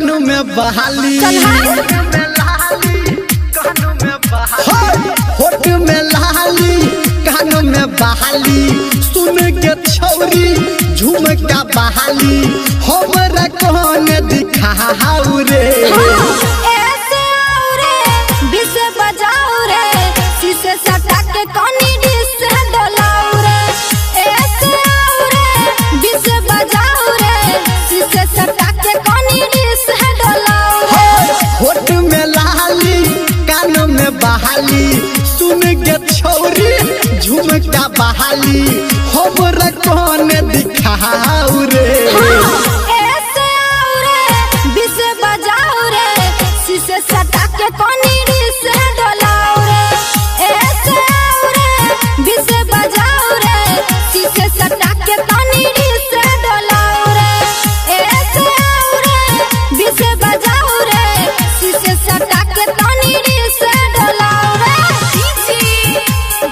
कानों में बहाली होठ में लाली कानों में बहाली सुन के छौरी झुमका बहाली हमरा कौन दिखाऊ रे ऐसे आओ रे बिसे बजाओ रे शीशे सटा के कोनी डिस डोलाओ रे ऐसे आओ रे बिसे बजाओ रे शीशे सटा के कोनी डिस डोलाओ रे होठ में लाली कानों में बहाली सुन के छौरी झुमका बहाली हमरा कौन दिखाऊ रे ऐसे आओ रे बिसे बजाओ रे शीशे सटा के कोनी डिस डोलाओ रे ऐसे आओ रे बिसे बजाओ रे शीशे सटा के कोनी डिस डोलाओ रे ऐसे आओ रे बिसे बजाओ रे शीशे सटा के कोनी डिस डोलाओ रे डीजे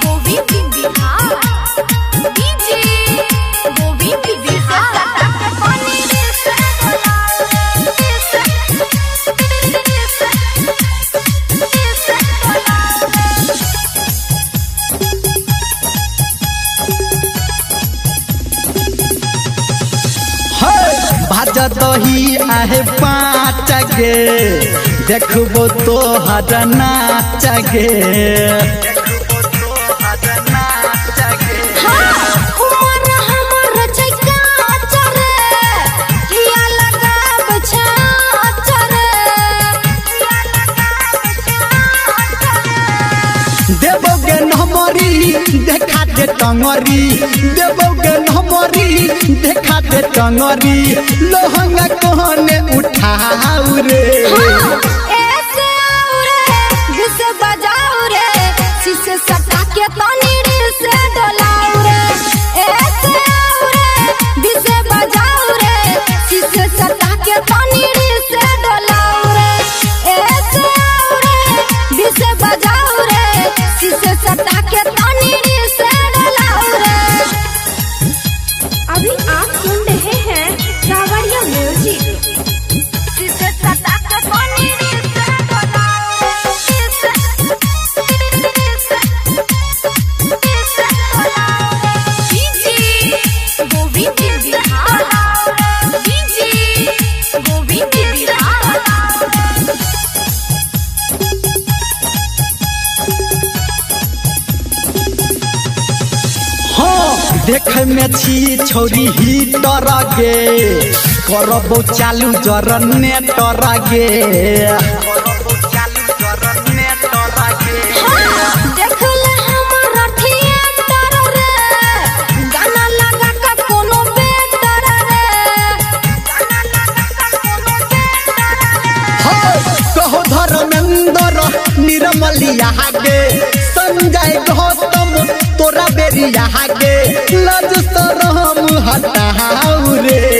गोविंद बिहार डीजे गोविंद बिहार सटा के कोनी डिस डोलाओ रे भाजा दही आहे पाँच गे देखबो तो हर नाच गे उमर हमर छैका चरे किया लगाब छाचरे किया लगाब छाचरे देवोगे नमरी देखा दे टंगरी देवोगे नमरी देखा दे टंगरी लोहंगा कहने उठाऊ रे ऐसे आओ रे बिसे बजाओ रे शीशे सटा के तनी से डोलाओ रे ऐसे आओ रे बिसे बजाओ रे शीशे सटा के तनी से डोलाओ रे ऐसे आओ रे बिसे बजाओ रे शीशे सटा के तनी से डोलाओ रे। अभी आप सुन रहे हैं सावरिया म्यूजिक। शीशे सटा के तनी से डोलाओ डीजे गोविंद बिहार डीजे गोविंद बिहार हाँ देख में छी छोरी ही डर गे करबो चालू जरने डर गे देखले हमर थिएटर रे गाना लगा के कोनो बेटर रे गाना लगा के कोनो बेटर रे कहो धर्मेंद्र निर्मलिया गे संजय गौतम तोरा बेरिया गे लज शरम हटाऊ रे